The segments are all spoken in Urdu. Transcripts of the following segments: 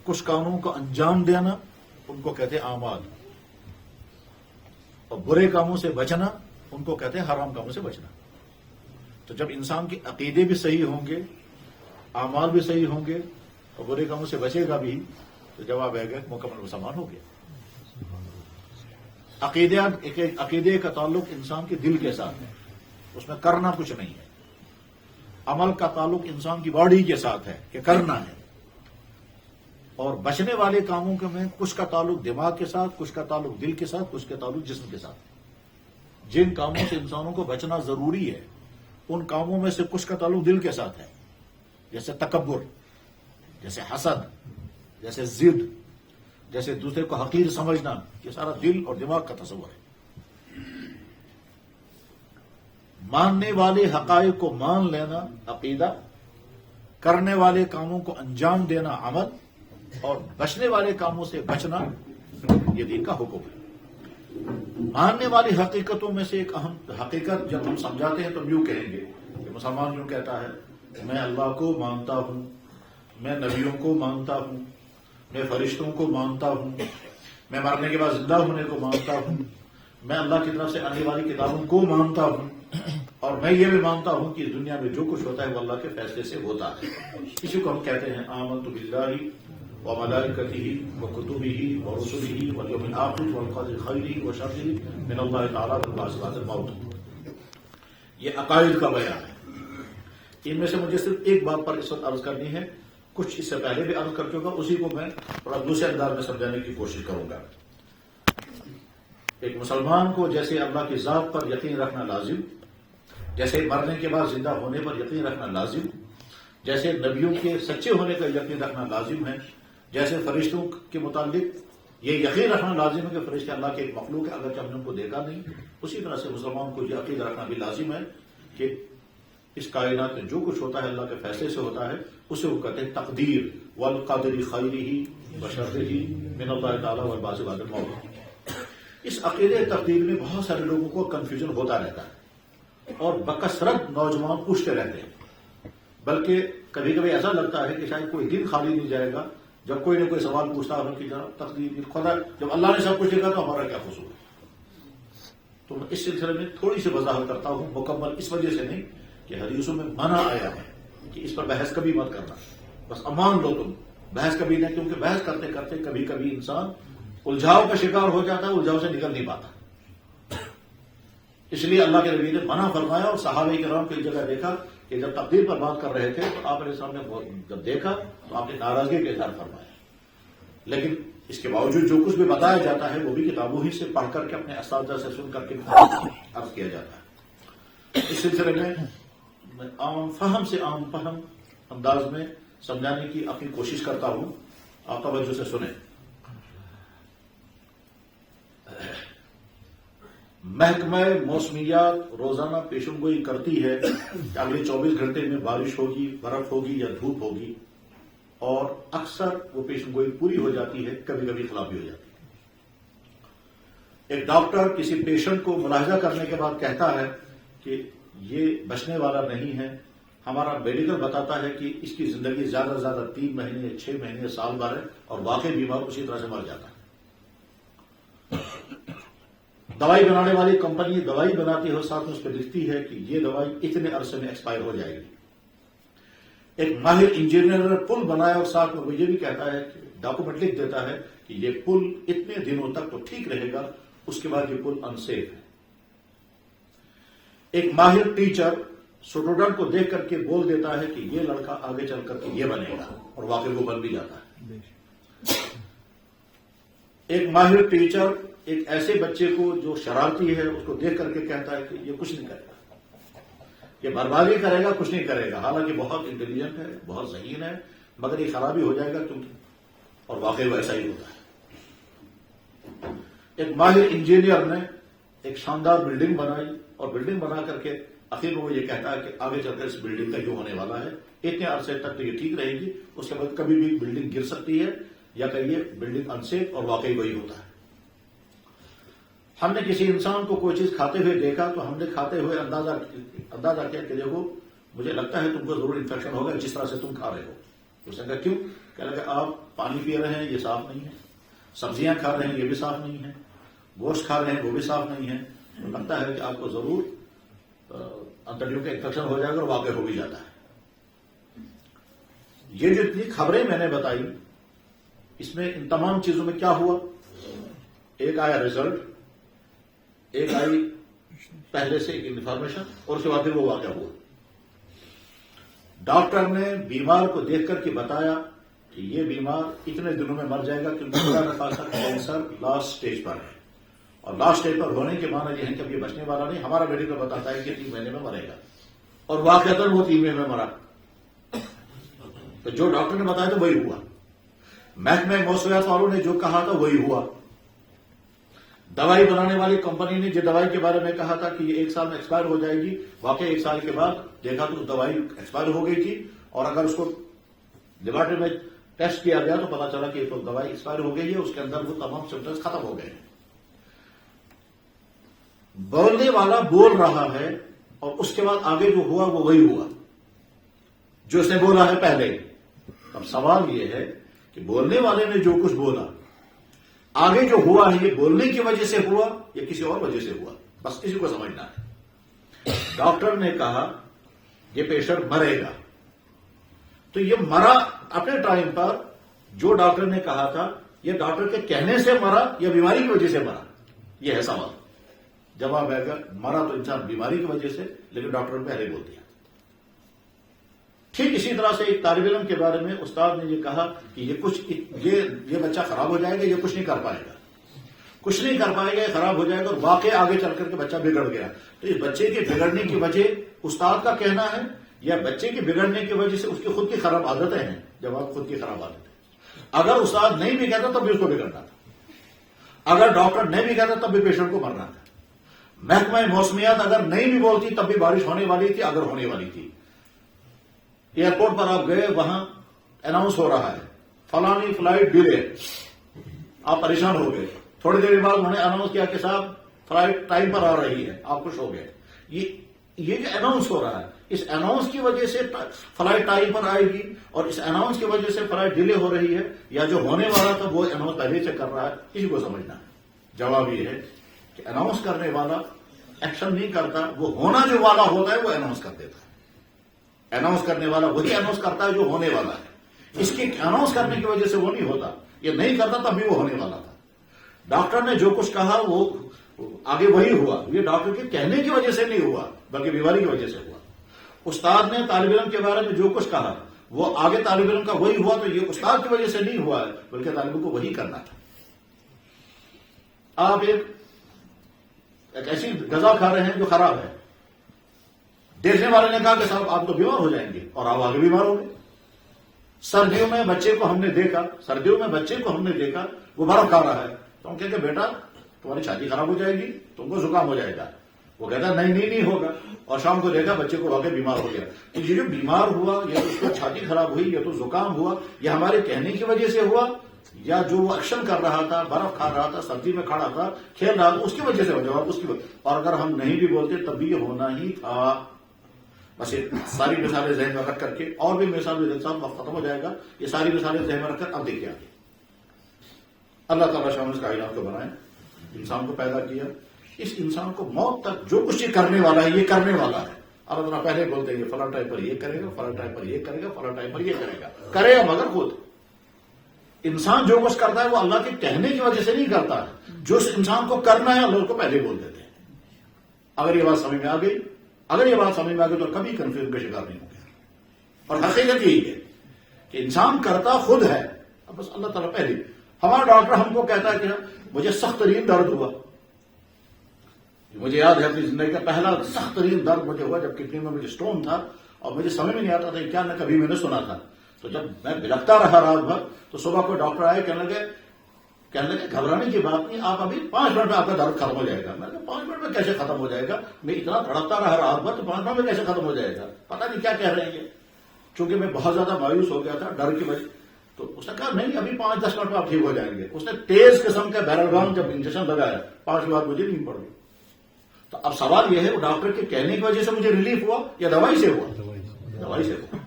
کچھ کاموں کو انجام دینا ان کو کہتے ہیں اعمال، اور برے کاموں سے بچنا ان کو کہتے ہیں حرام کاموں سے بچنا۔ تو جب انسان کے عقیدے بھی صحیح ہوں گے، اعمال بھی صحیح ہوں گے اور برے کاموں سے بچے گا بھی، تو جواب ہے کہ مکمل مسلمان ہو گیا۔ عقیدے کا تعلق انسان کے دل کے ساتھ ہے، اس میں کرنا کچھ نہیں ہے۔ عمل کا تعلق انسان کی باڈی کے ساتھ ہے کہ کرنا ہے، اور بچنے والے کاموں کے میں کچھ کا تعلق دماغ کے ساتھ، کچھ کا تعلق دل کے ساتھ، کچھ کا تعلق جسم کے ساتھ۔ جن کاموں سے انسانوں کو بچنا ضروری ہے ان کاموں میں سے کچھ کا تعلق دل کے ساتھ ہے، جیسے تکبر، جیسے حسد، جیسے ضد، جیسے دوسرے کو حقیر سمجھنا، یہ سارا دل اور دماغ کا تصور ہے۔ ماننے والے حقائق کو مان لینا عقیدہ، کرنے والے کاموں کو انجام دینا عمل، اور بچنے والے کاموں سے بچنا یہ دین کا حکم ہے۔ ماننے والی حقیقتوں میں سے ایک اہم حقیقت جب ہم سمجھاتے ہیں تو یوں کہیں گے کہ مسلمان یوں کہتا ہے، میں اللہ کو مانتا ہوں، میں نبیوں کو مانتا ہوں، میں فرشتوں کو مانتا ہوں، میں مرنے کے بعد زندہ ہونے کو مانتا ہوں، میں اللہ کی طرف سے آنے والی کتابوں کو مانتا ہوں، اور میں یہ بھی مانتا ہوں کہ دنیا میں جو کچھ ہوتا ہے وہ اللہ کے فیصلے سے ہوتا ہے۔ اسی کو ہم کہتے ہیں آمنت باللہ وملائکتہ وکتبہ ورسلہ والیوم الآخر والقدر خیرہ وشرہ من اللہ تعالیٰ والبعث بعد الموت۔ یہ عقائد کا بیان ہے۔ ان میں سے مجھے صرف ایک بات پر اس وقت عرض کرنی ہے، کچھ اس سے پہلے بھی عرض کر چکا، اسی کو میں تھوڑا دوسرے انداز میں سمجھانے کی کوشش کروں گا۔ ایک مسلمان کو جیسے اللہ کی ذات پر یقین رکھنا لازم، جیسے مرنے کے بعد زندہ ہونے پر یقین رکھنا لازم، جیسے نبیوں کے سچے ہونے کا یقین رکھنا لازم ہے، جیسے فرشتوں کے متعلق یہ یقین رکھنا لازم ہے کہ فرشتے اللہ کے ایک مخلوق ہے اگرچہ ہم نے ان کو دیکھا نہیں، اسی طرح سے مسلمان کو یہ عقیدہ رکھنا بھی لازم ہے کہ اس کائنات میں جو کچھ ہوتا ہے اللہ کے فیصلے سے ہوتا ہے، اسے وہ کہتے ہیں تقدیر، والقدر خیرہ وشرہ من اللہ تعالیٰ والبعث بعد الموت۔ اس عقیدے تقدیر میں بہت سارے لوگوں کو کنفیوژن ہوتا رہتا ہے اور بکثرت نوجوان پوچھتے رہتے ہیں، بلکہ کبھی کبھی ایسا لگتا ہے کہ شاید کوئی دن خالی نہیں جائے گا جب کوئی نہ کوئی سوال پوچھتا ہے کہ جناب تقدیر خدا، جب اللہ نے سب کچھ لکھا تو ہمارا کیا قصور ہے؟ تو میں اس سلسلے میں تھوڑی سی وضاحت کرتا ہوں، مکمل اس وجہ سے نہیں کہ حدیثوں میں منع آیا ہے کہ اس پر بحث کبھی مت کرنا، بس امان لو تم، بحث کبھی نہیں، کیونکہ بحث کرتے کرتے کبھی کبھی انسان الجھاؤ کا شکار ہو جاتا ہے، الجھاؤ سے نکل نہیں پاتا۔ اس لیے اللہ کے نبی نے منع فرمایا، اور صحابہ کرام کی جگہ دیکھا کہ جب تقدیر پر بات کر رہے تھے تو آپ نے سامنے جب دیکھا تو آپ نے ناراضگی کا اظہار فرمایا، لیکن اس کے باوجود جو کچھ بھی بتایا جاتا ہے وہ بھی کتابوں ہی سے پڑھ کر کے اپنے اساتذہ سے سن کر کے عرض کیا جاتا ہے۔ اس سلسلے میں عام فہم سے عام فہم انداز میں سمجھانے کی اپنی کوشش کرتا ہوں، آپ توجہ سے سنیں۔ محکمہ موسمیات روزانہ پیشن گوئی کرتی ہے کہ اگلے 24 گھنٹے میں بارش ہوگی، برف ہوگی یا دھوپ ہوگی، اور اکثر وہ پیشن گوئی پوری ہو جاتی ہے، کبھی کبھی خلاف بھی ہو جاتی ہے۔ ایک ڈاکٹر کسی پیشنٹ کو ملاحظہ کرنے کے بعد کہتا ہے کہ یہ بچنے والا نہیں ہے، ہمارا میڈیکل بتاتا ہے کہ اس کی زندگی زیادہ سے زیادہ 3 مہینے، 6 مہینے، سال بھر ہے، اور واقعی بیمار اسی طرح سے مر جاتا ہے۔ دوائی بنانے والی کمپنی دوائی بناتی ہے اور ساتھ میں اس پہ لکھتی ہے کہ یہ دوائی اتنے عرصے میں ایکسپائر ہو جائے گی۔ ایک ماہر انجینئر نے پل بنایا اور ساتھ میں وہ یہ بھی کہتا ہے کہ ڈاکومنٹ لکھ دیتا ہے کہ یہ پل اتنے دنوں تک تو ٹھیک رہے گا، اس کے بعد یہ پل انسیف ہے۔ ایک ماہر ٹیچر اسٹوڈنٹ کو دیکھ کر کے بول دیتا ہے کہ یہ لڑکا آگے چل کر کے یہ بنے گا، اور واقعی وہ بن بھی جاتا ہے۔ ایک ماہر ٹیچر ایک ایسے بچے کو جو شرارتی ہے اس کو دیکھ کر کے کہتا ہے کہ یہ کچھ نہیں کرے گا، یہ بربادی کرے گا، کچھ نہیں کرے گا، حالانکہ بہت انٹیلیجنٹ ہے، بہت ذہین ہے، مگر یہ خرابی ہو جائے گا کیونکہ، اور واقعی وہ ایسا ہی ہوتا ہے۔ ایک ماہر انجینئر نے ایک شاندار بلڈنگ بنائی، اور بلڈنگ بنا کر کے آخر میں وہ یہ کہتا ہے کہ آگے چل کر اس بلڈنگ کا جو ہونے والا ہے اتنے عرصے تک تو یہ ٹھیک رہے گی، اس کے بعد کبھی بھی بلڈنگ گر سکتی ہے، یا کہیے بلڈنگ انسیف، اور واقعی وہی ہوتا ہے۔ ہم نے کسی انسان کو کوئی چیز کھاتے ہوئے دیکھا تو ہم نے کھاتے ہوئے اندازہ کیا کہ دیکھو مجھے لگتا ہے تم کو ضرور انفیکشن ہوگا جس طرح سے تم کھا رہے ہو۔ اس نے کہا کیوں؟ کہ لگا آپ پانی پی رہے ہیں یہ صاف نہیں ہے، سبزیاں کھا رہے ہیں یہ بھی صاف نہیں ہے، گوشت کھا رہے ہیں وہ بھی صاف نہیں ہے، تو لگتا ہے کہ آپ کو ضرور انتڑیوں کا انفیکشن ہو جائے گا اور واقع ہو بھی جاتا ہے۔ یہ جو اتنی خبریں میں نے بتائی، اس میں ان تمام چیزوں میں کیا ہوا؟ ایک آیا رزلٹ، ایک آئی پہلے سے ایک انفارمیشن، اور اس کے بعد پھر وہ واقع ہوا۔ ڈاکٹر نے بیمار کو دیکھ کر کے بتایا کہ یہ بیمار اتنے دنوں میں مر جائے گا، کیونکہ خدا نہ خواستہ کینسر لاسٹ سٹیج پر ہے، اور لاسٹ سٹیج پر ہونے کے معنی یہ ہے کہ اب یہ بچنے والا نہیں۔ ہمارا میڈیکل بتاتا ہے کہ 3 مہینے میں مرے گا، اور واقعتاً وہ 3 مہینے میں مرا۔ تو جو ڈاکٹر نے بتایا تو وہی ہوا، محکمہ موسمیات والوں نے جو کہا تھا وہی ہوا۔ دوائی بنانے والی کمپنی نے جو دوائی کے بارے میں کہا تھا کہ یہ 1 سال میں ایکسپائر ہو جائے گی، واقعی 1 سال کے بعد دیکھا تو دوائی ایکسپائر ہو گئی تھی، اور اگر اس کو لیبارٹری میں ٹیسٹ کیا گیا تو پتا چلا کہ یہ تو دوائی ایکسپائر ہو گئی ہے، اس کے اندر وہ تمام سمپٹمز ختم ہو گئے ہیں۔ بولنے والا بول رہا ہے، اور اس کے بعد آگے جو ہوا وہ وہی ہوا جو اس نے بولا ہے پہلے۔ اب سوال یہ ہے کہ بولنے والے نے جو کچھ بولا، آگے جو ہوا ہے یہ بولنے کی وجہ سے ہوا یا کسی اور وجہ سے ہوا، بس کسی کو سمجھنا ہے۔ ڈاکٹر نے کہا یہ پیشنٹ مرے گا، تو یہ مرا اپنے ٹائم پر جو ڈاکٹر نے کہا تھا، یہ ڈاکٹر کے کہنے سے مرا یا بیماری کی وجہ سے مرا؟ یہ ہے سوال۔ جواب ہے کہ مرا تو انسان بیماری کی وجہ سے، لیکن ڈاکٹر نے پہلے بول دیا۔ ٹھیک اسی طرح سے ایک طالب علم کے بارے میں استاد نے یہ کہا کہ یہ بچہ خراب ہو جائے گا، یہ کچھ نہیں کر پائے گا، کچھ نہیں کر پائے گا، یہ خراب ہو جائے گا، اور واقع آگے چل کر کے بچہ بگڑ گیا۔ تو اس بچے کے بگڑنے کی وجہ استاد کا کہنا ہے، یا بچے کے بگڑنے کی وجہ سے اس کی خود کی خراب عادتیں ہیں؟ جواب خود کی خراب عادتیں۔ اگر استاد نہیں بھی کہتا تب بھی اس کو بگڑنا تھا، اگر ڈاکٹر نہیں بھی کہتا تب بھی پیشنٹ کو مرنا تھا، محکمہ موسمیات اگر نہیں بھی بولتی تب بھی بارش ہونے والی تھی، اگر ہونے والی تھی۔ ایئرپورٹ پر آپ گئے، وہاں اناؤنس ہو رہا ہے فلانی فلائٹ ڈیلے، آپ پریشان ہو گئے، تھوڑی دیر بعد انہوں نے اناؤنس کیا کہ صاحب فلائٹ ٹائم پر آ رہی ہے، آپ خوش ہو گئے۔ یہ جو اناؤنس ہو رہا ہے، اس اناؤنس کی وجہ سے فلائٹ ٹائم پر آئے گی، اور اس اناؤنس کی وجہ سے فلائٹ ڈیلے ہو رہی ہے، یا جو ہونے والا تھا وہ اناؤنس پہلے سے کر رہا ہے؟ کسی کو سمجھنا ہے۔ جواب یہ ہے کہ اناؤنس کرنے والا ایکشن نہیں کرتا، وہ ہونا جو والا ہوتا ہے وہ اناؤنس کر دیتا ہے۔ اناؤنس کرنے والا وہی اناؤنس کرتا ہے جو ہونے والا ہے، اس کی اناؤنس کرنے کی وجہ سے وہ نہیں ہوتا، یہ نہیں کرتا تب بھی وہ ہونے والا تھا۔ ڈاکٹر نے جو کچھ کہا وہ آگے وہی ہوا، یہ ڈاکٹر کے کہنے کی وجہ سے نہیں ہوا بلکہ بیماری کی وجہ سے ہوا۔ استاد نے طالب علم کے بارے میں جو کچھ کہا وہ آگے طالب علم کا وہی ہوا، تو یہ استاد کی وجہ سے نہیں ہوا ہے بلکہ طالب علم کو وہی کرنا تھا۔ آپ ایک ایسی غذا کھا رہے ہیں جو خراب ہے، دیکھنے والے نے کہا کہ صاحب آپ تو بیمار ہو جائیں گے، اور آپ آگے بیمار ہو گئے۔ سردیوں میں بچے کو ہم نے دیکھا وہ برف کھا رہا ہے، تو ہم کہتے بیٹا تمہاری چھاتی خراب ہو جائے گی، تم کو زکام ہو جائے گا، وہ کہتا نہیں ہوگا، اور شام کو دیکھا بچے کو واقعی بیمار ہو گیا۔ تو یہ جو بیمار ہوا، یا تو اس کو چھاتی خراب ہوئی، یا تو زکام ہوا، یا ہمارے کہنے کی وجہ سے ہوا، یا جو وہ ایکشن کر رہا تھا، برف کھا رہا تھا، سردی میں کھڑا تھا، کھیل رہا تھا، اس کی وجہ سے ہو، جواب اس کی وجہ۔ اور اگر ہم نہیں بھی بولتے تب بھی یہ ہونا ہی تھا۔ بس یہ ساری مثالیں ذہن میں رکھ کر کے، اور بھی مثال صاحب وقت ختم ہو جائے گا، یہ ساری مثالیں ذہن میں رکھ کر اب دیکھیے آگے۔ اللہ تعالیٰ شامل کائنات کو بنائے، انسان کو پیدا کیا، اس انسان کو موت تک جو کچھ یہ کرنے والا ہے یہ کرنے والا ہے۔ اللہ تعالیٰ پہلے بولتے ہیں فلاں ٹائم پر یہ کرے گا، فلاں ٹائم پر یہ کرے گا، فلاں ٹائم پر یہ کرے گا، کرے گا، مگر خود انسان جو کچھ کرتا ہے وہ اللہ کے کہنے کی وجہ سے نہیں کرتا ہے، جو اس انسان کو کرنا ہے اللہ کو پہلے بول دیتے ہیں۔ اگر یہ بات سمجھ میں آ گئی تو کبھی کنفیوژن کا شکار نہیں ہو گیا۔ اور حقیقت یہی ہے کہ انسان کرتا خود ہے، اب بس اللہ تعالیٰ پہلے۔ ہمارا ڈاکٹر ہم کو کہتا ہے کہ مجھے سخت ترین درد ہوا، مجھے یاد ہے اپنی زندگی کا پہلا سخت ترین درد مجھے ہوا جب کڈنی میں مجھے سٹون تھا، اور مجھے سمجھ میں نہیں آتا تھا کیا، نہ کبھی میں نے سنا تھا۔ تو جب میں بلکتا رہا رات بھر، تو صبح کو ڈاکٹر آئے، کہنے لگے گھبرانے کی بات نہیں، آپ ابھی 5 منٹ میں آپ کا درد ختم ہو جائے گا۔ میں نے کہا 5 منٹ میں کیسے ختم ہو جائے گا، میں اتنا دھڑکتا رہا رات بھر، تو 5 منٹ میں کیسے ختم ہو جائے گا، پتہ نہیں کیا کہہ رہے ہیں یہ۔ چونکہ میں بہت زیادہ مایوس ہو گیا تھا ڈر کی وجہ، تو اس نے کہا نہیں ابھی 5-10 منٹ میں آپ ٹھیک ہو جائیں گے۔ اس نے تیز قسم کا بیرلگام جب انجیکشن لگایا، 5 کے بعد مجھے نیند پڑ گئی۔ تو اب سوال یہ ہے وہ ڈاکٹر کے کہنے کی وجہ سے مجھے ریلیف ہوا یا دوائی سے ہوا؟ دوائی سے ہوا۔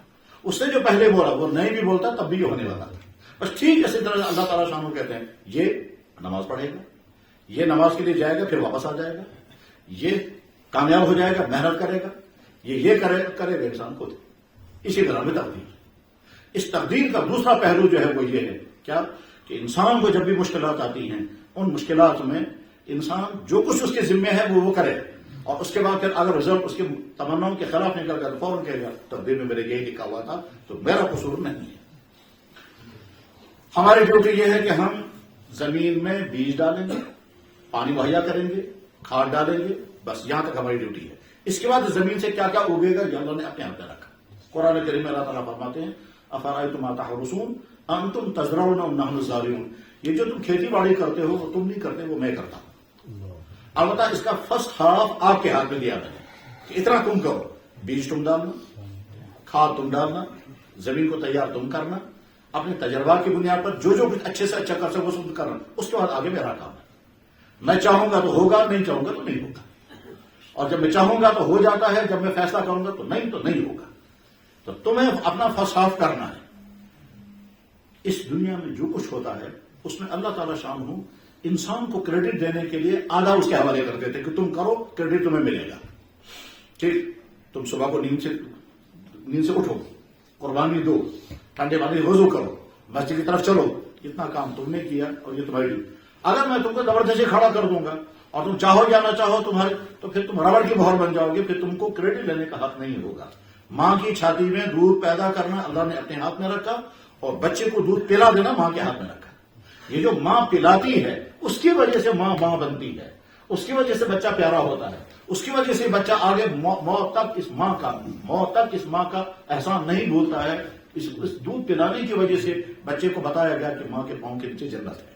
اس نے جو پہلے بولا وہ نہیں بھی بولتا تب بھی یہ ہونے والا تھا. بس ٹھیک اسی طرح اللہ تعالیٰ شانہ کہتے ہیں یہ نماز پڑھے گا, یہ نماز کے لیے جائے گا پھر واپس آ جائے گا, یہ کامیاب ہو جائے گا, محنت کرے گا, یہ کرے گا انسان خود. اسی طرح میں تقدیر, اس تقدیر کا دوسرا پہلو جو ہے وہ یہ ہے کیا کہ انسان کو جب بھی مشکلات آتی ہیں ان مشکلات میں انسان جو کچھ اس کے ذمے ہے وہ کرے, اور اس کے بعد پھر اگر رزلٹ اس کی تمناؤں کے خلاف نکل گیا تو فوراً کہے گا تقدیر میں میرے یہی لکھا ہوا تھا تو میرا قصور نہیں ہے. ہماری ڈیوٹی یہ ہے کہ ہم زمین میں بیج ڈالیں گے, پانی مہیا کریں گے, کھاد ڈالیں گے, بس یہاں تک ہماری ڈیوٹی ہے. اس کے بعد زمین سے کیا کیا اگے گا یہ اللہ نے اپنے ہاتھ میں رکھا. قرآن کریم میں اللہ تعالیٰ فرماتے ہیں افرأیتم ما تحرثون انتم تزرعون ام نحن الزارعون, یہ جو تم کھیتی باڑی کرتے ہو وہ تم نہیں کرتے وہ میں کرتا ہوں. البتہ اس کا فرسٹ ہاف آپ کے ہاتھ میں دیا میں نے کہ اتنا تم کرو, بیج تم ڈالنا, کھاد تم ڈالنا, زمین کو تیار تم کرنا, اپنے تجربات کی بنیاد پر جو کچھ اچھے سے اچھا کر سکو وہ کرنا. اس کے بعد آگے میرا کام ہے. میں چاہوں گا تو ہوگا, نہیں چاہوں گا تو نہیں ہوگا, اور جب میں چاہوں گا تو ہو جاتا ہے, جب میں فیصلہ کروں گا تو نہیں ہوگا. تو تمہیں اپنا فرسٹ ہاف کرنا ہے. اس دنیا میں جو کچھ ہوتا ہے اس میں اللہ تعالیٰ شان ہوں انسان کو کریڈٹ دینے کے لیے آدھا اس کے حوالے کر دیتے کہ تم کرو کریڈٹ تمہیں ملے گا. ٹھیک, تم صبح کو نیند سے اٹھو, قربانی دو, ٹھنڈے پانی وضو کرو, مسجد کی طرف چلو, اتنا کام تم نے کیا اور یہ تمہاری ڈیوٹی. اگر میں تم کو زبردستی کھڑا کر دوں گا اور تم چاہو یا نہ چاہو تمہارے تو پھر تم ربڑ کی مہر بن جاؤ گے, پھر تم کو کریڈٹ لینے کا حق نہیں ہوگا. ماں کی چھاتی میں دودھ پیدا کرنا اللہ نے اپنے ہاتھ میں رکھا اور بچے کو دودھ پلا دینا ماں کے ہاتھ میں رکھا. یہ جو ماں پلاتی ہے اس کی وجہ سے ماں بنتی ہے, اس کی وجہ سے بچہ پیارا ہوتا ہے, اس کی وجہ سے بچہ آگے موت تک اس ماں کا احسان نہیں بھولتا ہے. اس دودھ پلانے کی وجہ سے بچے کو بتایا گیا کہ ماں کے پاؤں کے نیچے جنت ہے.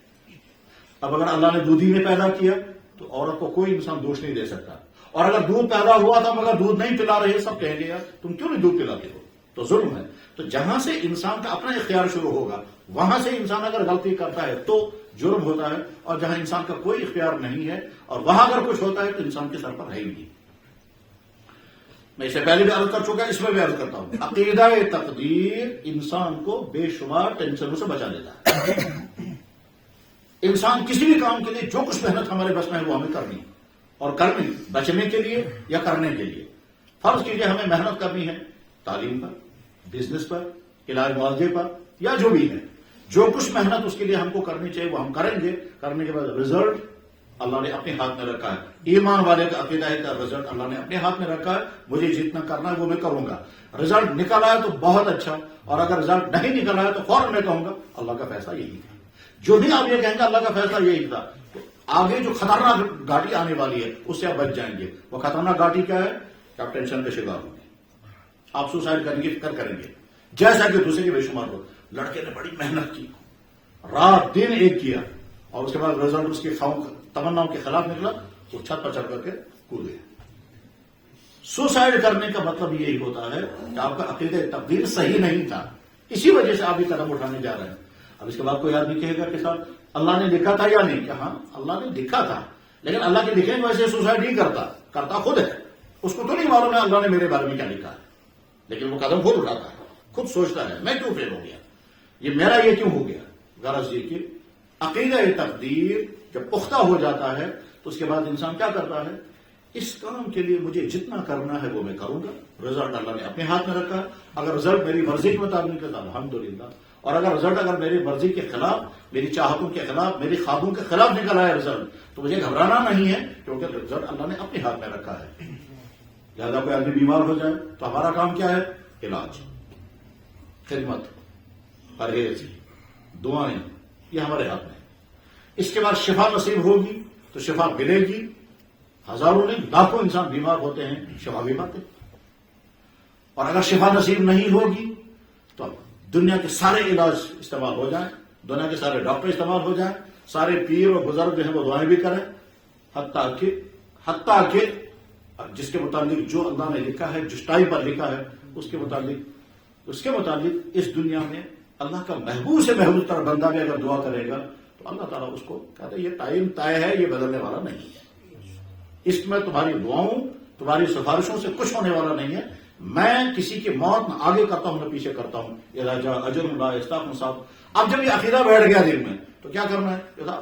اب اگر اللہ نے دودھی میں پیدا کیا تو عورت کو کوئی انسان دوش نہیں دے سکتا, اور اگر دودھ پیدا ہوا تھا مگر دودھ نہیں پلا رہے سب کہیں گے یار تم کیوں نہیں دودھ پلاتے ہو, تو ظلم ہے. تو جہاں سے انسان کا اپنا اختیار شروع ہوگا وہاں سے انسان اگر غلطی کرتا ہے تو جرم ہوتا ہے, اور جہاں انسان کا کوئی اختیار نہیں ہے اور وہاں اگر کچھ ہوتا ہے تو انسان کے سر پر ہے ہی نہیں. میں اسے پہلے بھی عرض کر چکا, اس میں بھی عرض کرتا ہوں, عقیدہ تقدیر انسان کو بے شمار ٹینشنوں سے بچا لیتا ہے. انسان کسی بھی کام کے لیے جو کچھ محنت ہمارے بس میں ہے وہ ہمیں کرنی ہے, اور کرنی بچنے کے لیے یا کرنے کے لیے. فرض کیجئے ہمیں محنت کرنی ہے تعلیم پر, بزنس پر, علاج معالجے پر یا جو بھی ہے, جو کچھ محنت اس کے لیے ہم کو کرنی چاہیے وہ ہم کریں گے. کرنے کے بعد رزلٹ اللہ نے اپنے ہاتھ میں رکھا ہے. ایمان والے کا عقیدہ ہے کہ رزلٹ اللہ نے اپنے ہاتھ میں رکھا ہے, مجھے جتنا کرنا ہے وہ میں کروں گا. رزلٹ نکل آیا تو بہت اچھا, اور اگر رزلٹ نہیں نکل آیا تو فوراً میں کہوں گا اللہ کا فیصلہ یہی تھا. جو بھی آپ یہ کہیں گے اللہ کا فیصلہ یہی تھا, تو آگے جو خطرناک گھاٹی آنے والی ہے اس سے آپ بچ جائیں گے. وہ خطرناک گھاٹی کیا ہے کہ آپ ٹینشن کا شکار ہوں گے, آپ سوسائڈ کریں گے, فکر کریں گے, جیسا کہ دوسرے کے بے شمار ہو. لڑکے نے بڑی محنت کی, رات دن ایک کیا, اور اس کے بعد رزلٹ اس کی تمناؤں کے خلاف نکلا, وہ چھت پر چڑھ کر کے کود گیا. سوسائڈ کرنے کا مطلب یہی ہوتا ہے کہ آپ کا عقیدہ تقدیر صحیح نہیں تھا, اسی وجہ سے آپ یہ قدم اٹھانے جا رہے ہیں. اب اس کے بعد کوئی آدمی کہے گا کہ صاحب اللہ نے لکھا تھا یا نہیں, کہ ہاں اللہ نے لکھا تھا, لیکن اللہ کے لکھنے کی وجہ سے سوسائڈ نہیں کرتا خود ہے. اس کو تو نہیں معلوم ہے اللہ نے میرے بارے میں کیا لکھا ہے, لیکن وہ قدم خود اٹھاتا ہے, خود سوچتا ہے میں کیوں فیل ہو گیا, یہ کیوں ہو گیا. غرض یہ کہ عقیدہ تقدیر جب پختہ ہو جاتا ہے تو اس کے بعد انسان کیا کرتا ہے, اس کام کے لیے مجھے جتنا کرنا ہے وہ میں کروں گا. رزلٹ اللہ نے اپنے ہاتھ میں رکھا ہے, اگر رزلٹ میری مرضی کے مطابق نکلتا الحمدللہ, اور اگر رزلٹ اگر میری مرضی کے خلاف, میری چاہتوں کے خلاف, میری خوابوں کے خلاف نکل آیا رزلٹ, تو مجھے گھبرانا نہیں ہے, کیونکہ رزلٹ اللہ نے اپنے ہاتھ میں رکھا ہے. لہذا کوئی آدمی بیمار ہو جائے تو ہمارا کام کیا ہے, علاج, خدمت, پرہیز, دعائیں, یہ ہمارے ہاتھ میں. اس کے بعد شفا نصیب ہوگی تو شفا ملے گی. ہزاروں نہیں لاکھوں انسان بیمار ہوتے ہیں, شفا بھی پاتے. اور اگر شفا نصیب نہیں ہوگی تو دنیا کے سارے علاج استعمال ہو جائیں, دنیا کے سارے ڈاکٹر استعمال ہو جائیں, سارے پیر اور بزرگ جو ہیں وہ دعائیں بھی کریں, حتیٰ کہ جس کے متعلق جو اللہ نے لکھا ہے, جس ٹائم پر لکھا ہے اس کے متعلق اس دنیا میں اللہ کا محبوب سے محبوب تر بندہ بھی اگر دعا کرے گا تو اللہ تعالیٰ اس کو کہتا ہے یہ ٹائم طے ہے, یہ بدلنے والا نہیں ہے, اس میں تمہاری دعاؤں تمہاری سفارشوں سے کچھ ہونے والا نہیں ہے. میں کسی کی موت نہ آگے کرتا ہوں نہ پیچھے کرتا ہوں. اذا جاء اجل لا یستأخر ساعۃ. اب جب یہ عقیدہ بیٹھ گیا دل میں تو کیا کرنا ہے؟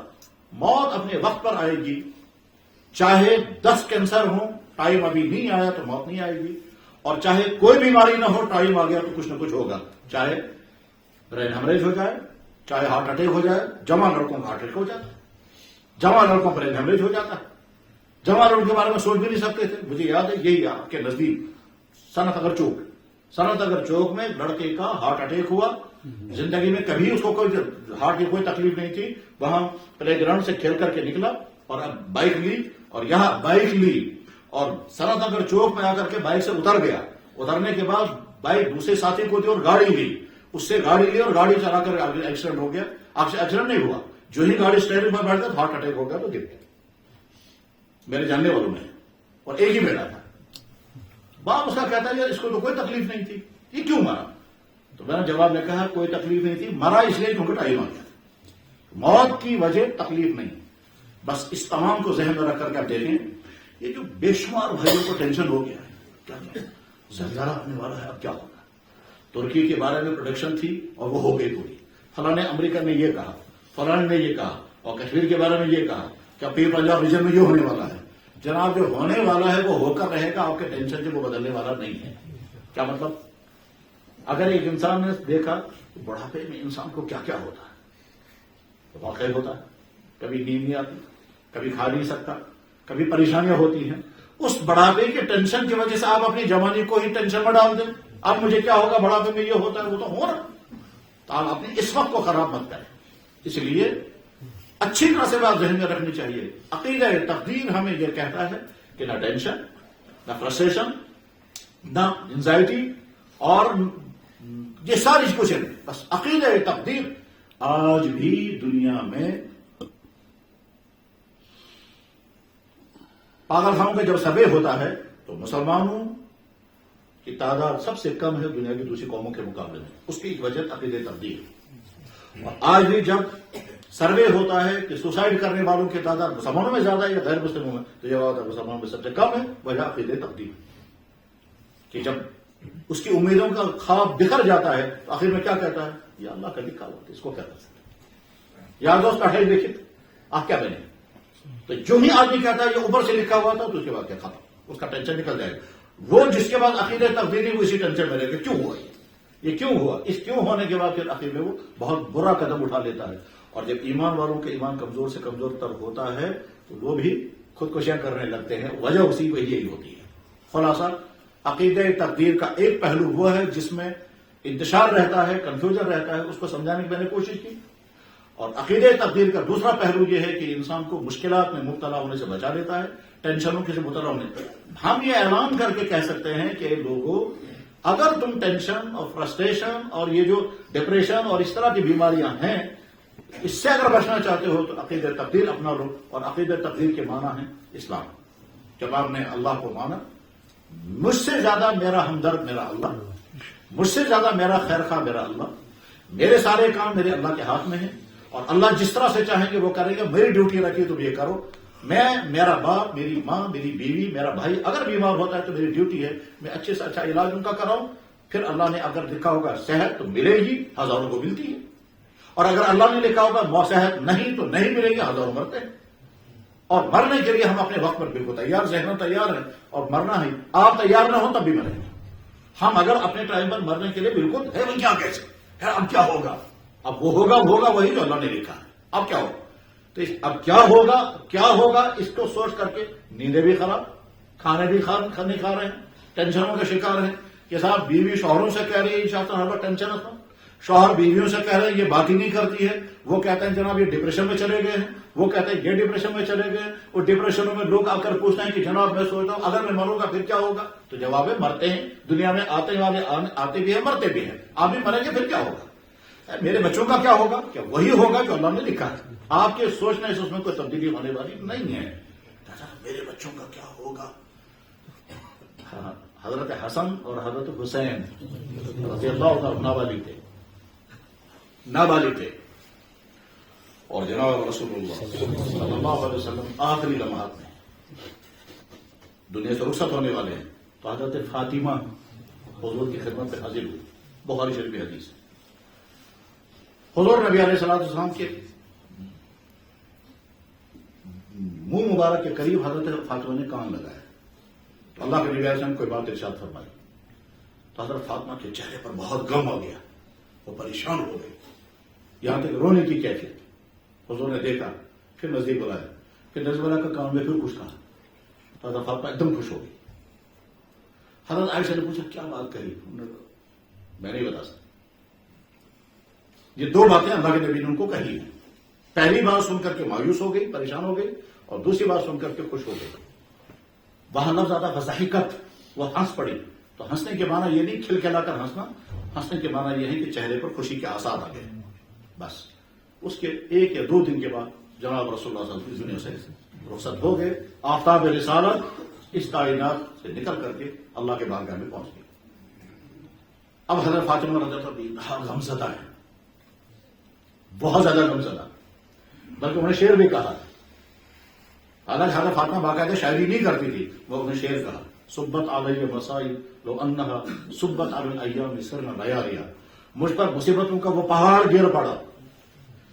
موت اپنے وقت پر آئے گی، چاہے 10 کینسر ہوں، ٹائم ابھی نہیں آیا تو موت نہیں آئے گی، اور چاہے کوئی بیماری نہ ہو، ٹائم آ گیا تو کچھ نہ کچھ ہوگا. چاہے برین ہیمریج ہو جائے، چاہے ہارٹ اٹیک ہو جائے. جوان لڑکوں کا ہارٹ اٹیک ہو جاتا ہے، جوان لڑکوں برین ہیمریج ہو جاتا ہے. جوان لڑکوں کے بارے میں سوچ بھی نہیں سکتے تھے. مجھے یاد ہے یہی آپ کے نزدیک صنعت اگر چوک میں لڑکے کا ہارٹ اٹیک ہوا. زندگی میں کبھی اس کو کوئی ہارٹ کی کوئی تکلیف نہیں تھی. وہاں پلے گراؤنڈ سے کھیل کر کے نکلا اور اب بائک لی، اور یہاں بائک لی اور صنعت اگر چوک میں آ کر کے بائک سے اتر گیا. اترنے کے بعد بائک دوسرے ساتھی کو دی اور گاڑی لی، اس سے گاڑی لی اور گاڑی چلا کر ایکسیڈنٹ ہو گیا. آپ سے ایکسیڈنٹ نہیں ہوا، جو ہی گاڑی اسٹیئرنگ میں بیٹھ گیا تو ہارٹ اٹیک ہو گیا تو گر گیا. میرے جاننے والوں میں، اور ایک ہی بیٹا تھا. باپ اس کا کہتا ہے یار اس کو تو کوئی تکلیف نہیں تھی، یہ کیوں مرا؟ تو میں نے جواب میں کہا کوئی تکلیف نہیں تھی، مرا اس لیے کیونکہ ٹائم آ گیا. موت کی وجہ تکلیف نہیں. بس اس تمام کو ذہن میں رکھ کر کے آپ دیکھیں، یہ جو بے شمار بھائیوں کو ٹینشن ہو گیا ہے، کیا زلزلہ آنے والا ہے، اب کیا ہوگا؟ ترکی کے بارے میں پروڈکشن تھی اور وہ ہو گئی پوری. فلاں نے امریکہ نے یہ کہا، فلاں نے یہ کہا، اور کشمیر کے بارے میں یہ کہا کہ پیر پنجاب ریجن میں یہ ہونے والا ہے. جناب جو ہونے والا ہے وہ ہو کر رہے گا، آپ کے ٹینشن سے وہ بدلنے والا نہیں ہے. کیا مطلب؟ اگر ایک انسان نے دیکھا تو بڑھاپے میں انسان کو کیا کیا ہوتا ہے، تو واقعی ہوتا ہے. کبھی نیند نہیں آتی، کبھی کھا نہیں سکتا، کبھی پریشانیاں ہوتی ہیں. اس بڑھاپے کے ٹینشن کی وجہ سے آپ اپنی جوانی کو ہی ٹینشن میں ڈال دیں. اب مجھے کیا ہوگا، بڑھاپے میں یہ ہوتا ہے، وہ تو ہو رہا. تو آپ اپنے اس وقت کو خراب مت کریں. اس لیے اچھی طرح سے بات ذہن میں رکھنی چاہیے. عقیدہ تقدیر ہمیں یہ کہتا ہے کہ نہ ٹینشن، نہ فرسٹریشن، نہ انزائٹی، اور یہ ساری کچھ نہیں. بس عقیدہ تقدیر. آج بھی دنیا میں پاگل خانوں کا جب سروے ہوتا ہے تو مسلمانوں کی تعداد سب سے کم ہے دنیا کی دوسری قوموں کے مقابلے میں. اس کی ایک وجہ عقیدہ تقدیر. اور آج بھی جب سروے ہوتا ہے کہ سوسائڈ کرنے والوں کی تعداد مسلمانوں میں زیادہ ہے یا غیر مسلموں میں، تو یہ بات مسلمانوں میں سب سے کم ہے. وجہ عقیدہ تقدیر کہ جب اس کی امیدوں کا خواب بکھر جاتا ہے تو آخر میں کیا کہتا ہے، یہ اللہ کا لکھا ہوا، اس کو کیا کر سکتے ہیں. یار دوست پہلے لکھت آپ کیا بنے. تو جو ہی آدمی کہتا ہے یہ اوپر سے لکھا ہوا تھا تو اس کے بعد کیا ختم، اس کا ٹینشن نکل جائے گا. وہ جس کے بعد عقیدہ تقدیری وہ اسی ٹینشن میں رہے گا، کیوں ہوا یہ کیوں ہوا. اس کیوں ہونے کے بعد پھر آخر میں وہ بہت برا قدم اٹھا لیتا ہے. اور جب ایمان والوں کے ایمان کمزور سے کمزور تر ہوتا ہے تو وہ بھی خودکشیاں کرنے لگتے ہیں. وجہ اسی کو یہی ہوتی ہے. خلاصہ عقیدہ تقدیر کا ایک پہلو وہ ہے جس میں انتشار رہتا ہے، کنفیوژن رہتا ہے، اس کو سمجھانے کی میں نے کوشش کی. اور عقیدہ تقدیر کا دوسرا پہلو یہ ہے کہ انسان کو مشکلات میں مبتلا ہونے سے بچا دیتا ہے، ٹینشنوں سے مبتلا ہونے. ہم یہ اعلان کر کے کہہ سکتے ہیں کہ لوگوں اگر تم ٹینشن اور فرسٹریشن اور یہ جو ڈپریشن اور اس طرح کی بیماریاں ہیں اس سے اگر بچنا چاہتے ہو تو عقیدہ تقدیر اپنا لو. اور عقیدہ تقدیر کے معنی ہے اسلام. جب آپ نے اللہ کو مانا، مجھ سے زیادہ میرا ہمدرد میرا اللہ، مجھ سے زیادہ میرا خیر خواہ میرا اللہ، میرے سارے کام میرے اللہ کے ہاتھ میں ہیں، اور اللہ جس طرح سے چاہیں گے وہ کرے گا. میری ڈیوٹی رکھی تم یہ کرو. میرا باپ، میری ماں، میری بیوی، میرا بھائی اگر بیمار ہوتا ہے تو میری ڈیوٹی ہے میں اچھے سے اچھا علاج ان کا کراؤں. پھر اللہ نے اگر لکھا ہوگا صحت تو ملے گی، ہزاروں کو ملتی ہے. اور اگر اللہ نے لکھا ہوگا صحت نہیں تو نہیں ملے گی، ہزاروں مرتے ہیں. اور مرنے کے لیے ہم اپنے وقت پر بالکل تیار، ذہن تیار ہے، اور مرنا ہی. آپ تیار نہ ہو تب بھی مریں گے. ہم اگر اپنے ٹائم پر مرنے کے لیے بالکل ہے وہ کیا کیسے ہے، اب کیا ہوگا، اب وہ ہوگا وہی جو اللہ نے لکھا ہے. اب کیا ہوگا، تو اب کیا ہوگا اس کو سوچ کر کے نیندیں بھی خراب، کھانے بھی نہیں کھا رہے ہیں، ٹینشنوں کا شکار ہیں. کہ صاحب بیوی شوہروں سے کہہ رہی ہے ہر وقت ٹینشن ہوتا، شوہر بیویوں سے کہہ رہے ہیں یہ بات ہی نہیں کرتی ہے، وہ کہتے ہیں جناب یہ ڈپریشن میں چلے گئے ہیں، وہ کہتے ہیں یہ ڈپریشن میں چلے گئے ہیں. اور ڈپریشنوں میں لوگ آ کر پوچھتے ہیں کہ جناب میں سوچتا ہوں اگر میں مروں گا پھر کیا ہوگا. تو جواب ہے مرتے ہیں، دنیا میں آتے والے آتے بھی ہیں، مرتے بھی ہیں. آپ بھی مریں گے پھر کیا ہوگا. میرے بچوں کا کیا ہوگا، کیا وہی ہوگا جو اللہ نے لکھا ہے. آپ کے سوچنے سے اس میں کوئی تبدیلی ہونے والی نہیں ہے. میرے بچوں کا کیا ہوگا. حضرت حسن اور حضرت حسین رضی اللہ عنہ نابالغ تھے، اور جناب رسول اللہ صلی اللہ علیہ وسلم آخری لمحات میں دنیا سے رخصت ہونے والے ہیں. تو حضرت فاطمہ حضور کی خدمت میں حاضر ہوئی. بخاری شریف کی حدیث. حضور نبی علیہ السلام کے منہ مبارک کے قریب حضرت فاطمہ نے کان لگایا تو اللہ کے نبی علیہ السلام کوئی بات ارشاد فرمائی تو حضرت فاطمہ کے چہرے پر بہت غم آ گیا, وہ پریشان ہو گئی, یہاں تک رونے کی کیفیت. حضور نے دیکھا, پھر نزدیک بلایا, پھر نزدیک بلا کر کان میں پھر کچھ کہا تو حضرت فاطمہ ایک دم خوش ہو گئی. حضرت عائشہ نے پوچھا کیا بات کہی؟ میں نہیں بتا سکتا. یہ دو باتیں اللہ کے نبی نے ان کو کہی ہیں. پہلی بات سن کر کے مایوس ہو گئی, پریشان ہو گئی, اور دوسری بات سن کر کے خوش ہو گئی. وہاں لفظ آتا فضحکت, وہ ہنس پڑی. تو ہنسنے کے معنی یہ نہیں کھلکھلا کر ہنسنا, ہنسنے کے معنی یہ ہے کہ چہرے پر خوشی کے آثار آ گئے. بس اس کے 1 یا 2 دن کے بعد جناب رسول اللہ صلی اللہ علیہ وسلم دنیا سے رخصت ہو گئے. آفتاب رسالت اس کائنات سے نکل کر کے اللہ کے بارگاہ میں پہنچ گئے. اب حضرت فاطمہ رضی اللہ عنہا غمزدہ ہے, بہت زیادہ غمزدہ, بلکہ انہیں شعر بھی کہا. حالانکہ حضرت فاطمہ باقاعدہ شاعری نہیں کرتی تھی, وہ انہیں شعر کہا صبت علیہ مصائب لو انہا صبت علی الایام سرنا لیالیا. مجھ پر مصیبتوں کا وہ پہاڑ گر پڑا,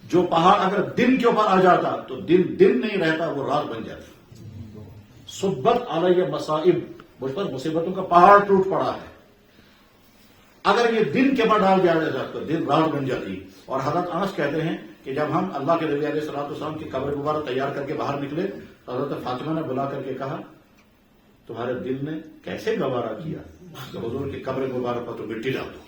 جو پہاڑ اگر دن کے اوپر آ جاتا تو دن نہیں رہتا, وہ رات بن جاتی. صبت علیہ مصائب, مجھ پر مصیبتوں کا پہاڑ ٹوٹ پڑا ہے. اگر یہ دن کے اوپر ڈال دیا جاتا تو دن رات بن جاتی. اور حضرت انس کہتے ہیں کہ جب ہم اللہ کے نبی علیہ الصلوۃ والسلام کی قبر مبارک تیار کر کے باہر نکلے تو حضرت فاطمہ نے بلا کر کے کہا تمہارے دل نے کیسے گوارا کیا کہ حضور کی قبر مبارک پر تو مٹی ڈال دو.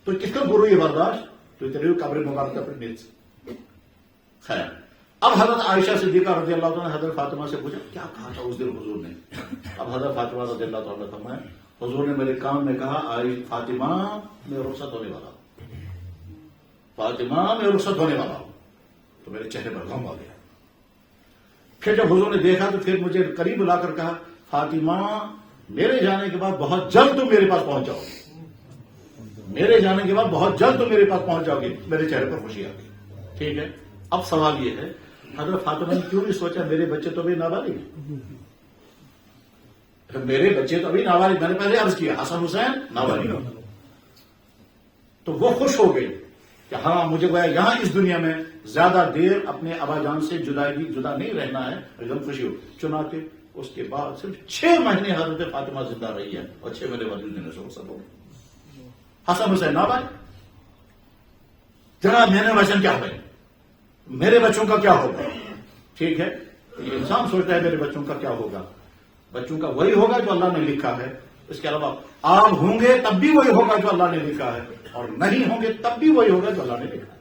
تو کس کا گرو یہ برداشت, تو اتنی قبر مبارک پر نیت. خیر, اب حضرت عائشہ صدیقہ رضی اللہ عنہ نے حضرت فاطمہ سے پوچھا کیا کہا تھا اس دن حضور نے. اب حضرت فاطمہ رضی اللہ عنہ فرمایا حضور نے میرے کان میں کہا فاطمہ میں رخصت ہونے والا ہوں, فاطمہ میں رخصت ہونے والا ہوں. تو میرے چہرے پر غم آ گیا. پھر جب حضور نے دیکھا تو پھر مجھے قریب بلا کر کہا فاطمہ میرے جانے کے بعد بہت جلد تم میرے پاس پہنچ جاؤ گے, میرے جانے کے بعد بہت جلد تم میرے پاس پہنچ جاؤ گے. میرے چہرے پر خوشی آ گئی. ٹھیک ہے, اب سوال یہ ہے حضرت فاطمہ نے کیوں نہیں سوچا میرے بچے تو ابھی نابالغ ہیں, میرے بچے تو ابھی نابالغ, میں نے پہلے عرض کیا حسن حسین نابالغ. تو وہ خوش ہو گئی کہ ہاں مجھے گویا یہاں اس دنیا میں زیادہ دیر اپنے ابا جان سے جدا نہیں رہنا ہے, ایک دم خوشی ہو. چنانچہ اس کے بعد صرف 6 مہینے حضرت فاطمہ زندہ رہی ہے اور 6 مہینے بعد دنیا سے رخصت ہو گئی. حسن حسین نابالغ. جناب میرے بچن کیا ہوئے, میرے بچوں کا کیا ہوگا. ٹھیک ہے, یہ انسان سوچتا ہے میرے بچوں کا کیا ہوگا. بچوں کا وہی ہوگا جو اللہ نے لکھا ہے. اس کے علاوہ آپ ہوں گے تب بھی وہی ہوگا جو اللہ نے لکھا ہے, اور نہیں ہوں گے تب بھی وہی ہوگا جو اللہ نے لکھا ہے.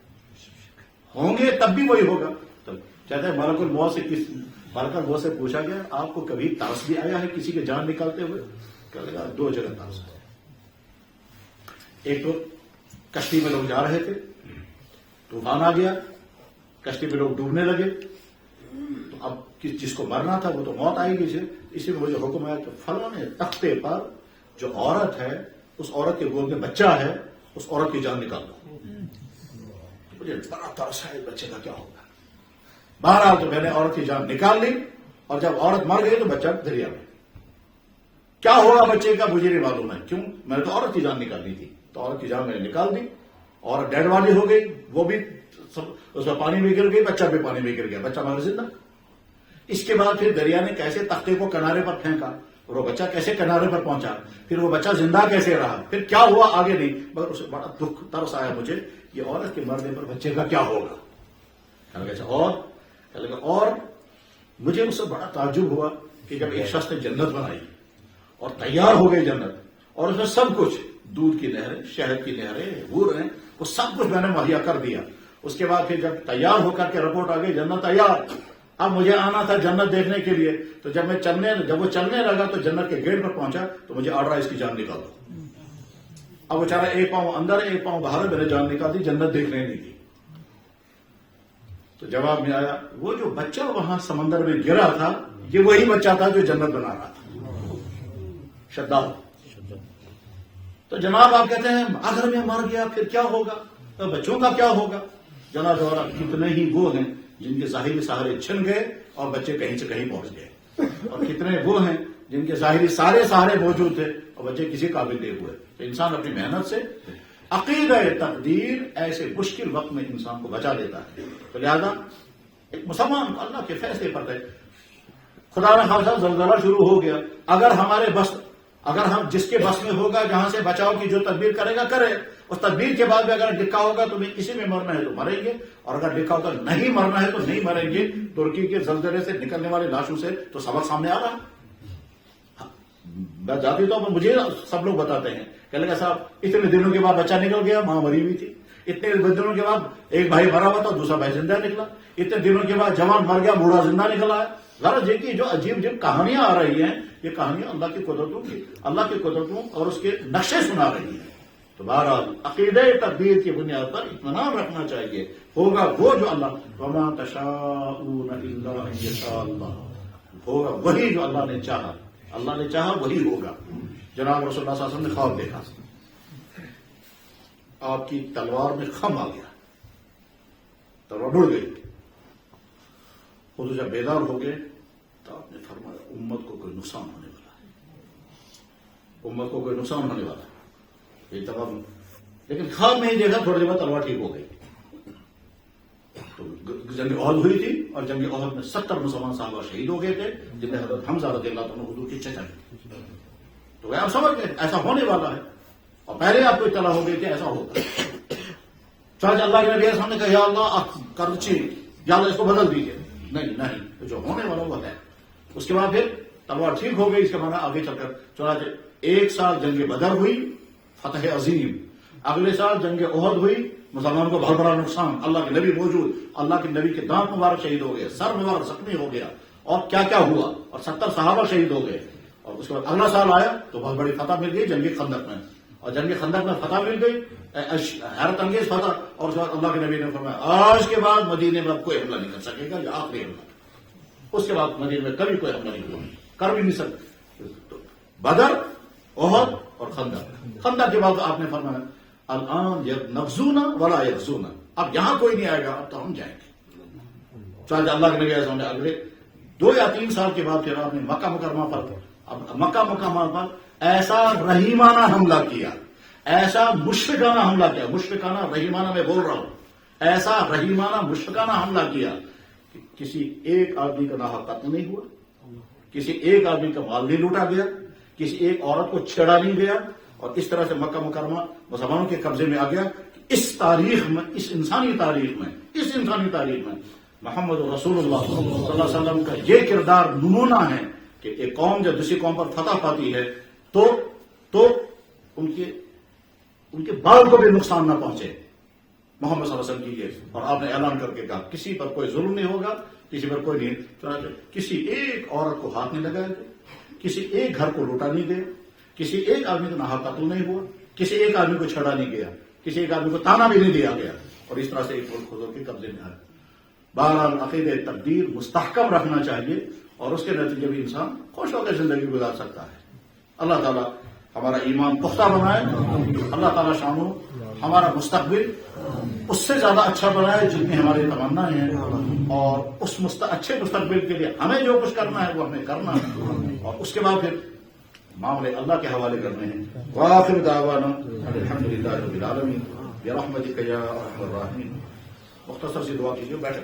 ہوں گے تب بھی وہی ہوگا. تو کہتے ہیں ملک الموت سے پوچھا گیا آپ کو کبھی ترس بھی آیا ہے کسی کے جان نکالتے ہوئے؟ کہے گا 2 جگہ ترس آیا. ایک تو کشتی میں لوگ جا رہے تھے, طوفان آ گیا, کشتی میں لوگ ڈوبنے لگے, تو اب جس کو مرنا تھا وہ تو موت آئے گی. اسی میں مجھے حکم آیا کہ فلاں تختے پر جو عورت ہے اس عورت کے گود میں بچہ ہے, اس عورت کی جان نکال دو. مجھے بڑا ترس ہے بچے کا کیا ہوگا. بہرحال تو میں نے عورت کی جان نکال لی, اور جب عورت مر گئی تو بچہ دریا میں. کیا ہوگا بچے کا مجھے نہیں معلوم ہے, کیوں میں نے تو عورت کی جان نکال دی تھی. تو عورت کی جان میں نے نکال دی, عورت ڈیڈ والی ہو گئی, وہ بھی اس میں پانی میں گر گئی, بچہ بھی پانی میں گر گیا, بچہ مگر زندہ. اس کے بعد پھر دریا نے کیسے تختے کو کنارے پر پھینکا, اور وہ بچہ کیسے کنارے پر پہنچا, پھر وہ بچہ زندہ کیسے رہا, پھر کیا ہوا آگے نہیں, مگر اسے بڑا دکھ ترس آیا مجھے یہ عورت کے مرنے پر بچے کا کیا ہوگا. اور مجھے اس سے بڑا تعجب ہوا کہ جب ایک شخص نے جنت بنائی اور تیار ہو گئی جنت, اور اس میں سب کچھ دودھ کی نہریں, شہد کی نہریں, حور ہیں, وہ سب کچھ میں نے مہیا کر دیا. اس کے بعد پھر جب تیار ہو کر کے رپورٹ آ گئی جنت تیار. اب مجھے آنا تھا جنت دیکھنے کے لیے, تو جب وہ چلنے لگا تو جنت کے گیٹ پر پہنچا تو مجھے آرڈر اس کی جان نکال دو. اب بیچارہ 1 پاؤں اندر 1 پاؤں باہر, میں نے جان نکال دی, جنت دیکھنے نہیں دی. تو جواب میں آیا وہ جو بچہ وہاں سمندر میں گرا تھا یہ وہی بچہ تھا جو جنت بنا رہا تھا. شداد. تو جناب آپ کہتے ہیں اگر میں مر گیا پھر کیا ہوگا, تو بچوں کا کیا ہوگا. جناب کتنے ہی وہ ہیں جن کے ظاہری سہارے چھن گئے اور بچے کہیں سے کہیں پہنچ گئے, اور کتنے وہ ہیں جن کے ظاہری سارے سہارے موجود تھے اور بچے کسی قابل نہیں ہوئے. تو انسان اپنی محنت سے عقیدہ تقدیر ایسے مشکل وقت میں انسان کو بچا دیتا ہے. تو لہذا ایک مسلمان کو اللہ کے فیصلے پر ہے. خدا نہ خواستہ زلزلہ شروع ہو گیا، اگر ہم جس کے بس میں ہوگا جہاں سے بچاؤ کی جو تدبیر کرے گا کرے. اس تدبیر کے بعد بھی اگر لکھا ہوگا تو کسی میں مرنا ہے تو مریں گے، اور اگر لکھا ہوگا نہیں مرنا ہے تو نہیں مریں گے. ترکی کے زلزلے سے نکلنے والے لاشوں سے تو سبق سامنے آ رہا. ذاتی طور پر مجھے سب لوگ بتاتے ہیں کہ لگا صاحب اتنے دنوں کے بعد بچہ نکل گیا، ماں مری ہوئی تھی. اتنے دنوں کے بعد ایک بھائی مرا ہوا تھا، دوسرا بھائی زندہ نکلا. اتنے دنوں کے بعد جوان مر گیا، بوڑھا زندہ نکلا ہے. ذرا دیکھیے جو عجیب کہانیاں آ رہی ہیں، یہ کہانیاں اللہ کی قدرتوں اور اس کے نقشے سنا رہی ہیں. تو بہرحال عقیدہ تقدیر کی بنیاد پر اطمینان رکھنا چاہیے. ہوگا وہ جو اللہ وما تشاءون الا ان یشاء اللہ، ہوگا وہی جو اللہ نے چاہا. اللہ نے چاہا وہی ہوگا. جناب رسول اللہ صلی اللہ علیہ وسلم نے خواب دیکھا، آپ کی تلوار میں خم آ گیا، تلوار ڈڑ گئی. حضور جب بیدار ہو گئے تو آپ نے فرمایا امت کو کوئی نقصان ہونے والا ہے، امت کو کوئی نقصان ہونے والا ہے. یہ تمام لیکن خواب میں ہی دیکھا، تھوڑی دیر بعد تلوار ٹھیک ہو گئی. تو جنگ احد ہوئی تھی اور جنگ احد میں 70 مسلمان صحابہ شہید ہو گئے تھے، جن میں حضرت حمزہ رضی اللہ عنہ حضور کی چچا تھے. تو آپ سمجھ گئے ایسا ہونے والا ہے، اور پہلے آپ کو اطلاع ہو گئی کہ ایسا ہوگا. چاہے اللہ کے نبی صلی اللہ علیہ وسلم نے کہا یا اللہ کرچی یا اللہ اس کو بدل دیجیے. نہیں جو ہونے والا وہ ہے. اس کے بعد پھر تلوار ٹھیک ہو گئی. اس کے بعد آگے چل کر چنانچہ 1 سال جنگ بدر ہوئی، فتح عظیم. اگلے سال جنگ احد ہوئی، مسلمانوں کو بہت بڑا نقصان. اللہ کے نبی موجود، اللہ کے نبی کے دانت مبارک شہید ہو گئے، سر مبارک زخمی ہو گیا، اور کیا کیا ہوا، اور 70 صحابہ شہید ہو گئے. اور اس کے بعد اگلا سال آیا تو بہت بڑی فتح مل گئی جنگ خندق میں، اور جنگ خندق میں فتح مل گئی، حیرت انگیز فتح. اور اس کے بعد اللہ کے نبی نے فرمایا آج کے بعد مدینے میں اب کوئی حملہ نہیں کر سکے گا، یہ آخری حملہ. اس کے بعد مدینے میں کبھی کوئی حملہ نہیں ہوا، کر بھی نہیں سکتے. بدر، احد اور خندق کے بعد آپ نے فرمایا الان نغزونا ولا یغزونا، اب یہاں کوئی نہیں آئے گا، اب تو ہم جائیں گے. چاہے اللہ کے نبی علیہ السلام نے اگلے 2 یا 3 سال کے بعد پھر آپ نے مکہ مکرمہ پر ایسا رحیمانہ حملہ کیا، ایسا مشفقانہ حملہ کیا. مشفقانہ رحیمانہ میں بول رہا ہوں، ایسا رحیمانہ مشفقانہ حملہ کیا کہ کسی ایک آدمی کا ناحق قتل نہیں ہوا، کسی ایک آدمی کا مال نہیں لوٹا گیا، کسی ایک عورت کو چھیڑا نہیں گیا. اور اس طرح سے مکہ مکرمہ مسلمانوں کے قبضے میں آ گیا. اس تاریخ میں، اس انسانی تاریخ میں محمد رسول اللہ صلی اللہ علیہ وسلم کا یہ کردار نمونہ ہے کہ ایک قوم جب دوسری قوم پر فتح پاتی ہے تو ان کے بال کو بھی نقصان نہ پہنچے. محمد صلی اللہ علیہ وسلم کی، اور آپ نے اعلان کر کے کہا کسی پر کوئی ظلم نہیں ہوگا، کسی پر کوئی نہیں. کسی ایک عورت کو ہاتھ نہیں لگایا گیا، کسی ایک گھر کو لوٹا نہیں گیا، کسی ایک آدمی کو ناحق قتل نہیں ہوا، کسی ایک آدمی کو چھڑا نہیں گیا، کسی ایک آدمی کو تانا بھی نہیں دیا گیا. اور اس طرح سے ایک ملک حضور کے قبضے میں آیا. بہرحال عقیدہ تقدیر مستحکم رکھنا چاہیے، اور اس کے نتیجے بھی انسان خوش ہو کر زندگی گزار سکتا ہے. اللہ تعالیٰ ہمارا ایمان پختہ بنائے، اللہ تعالیٰ شانو ہمارا مستقبل اس سے زیادہ اچھا بنائے جتنی ہماری تمنا ہیں، اور اس اچھے مستقبل کے لیے ہمیں جو کچھ کرنا ہے وہ ہمیں کرنا ہے، اور اس کے بعد پھر معاملے اللہ کے حوالے کرنے ہیں. وآخر دعوانا الحمدللہ رب العالمین برحمتک یا ارحم الراحمین. مختصر سی دعا کیجیے، بیٹھ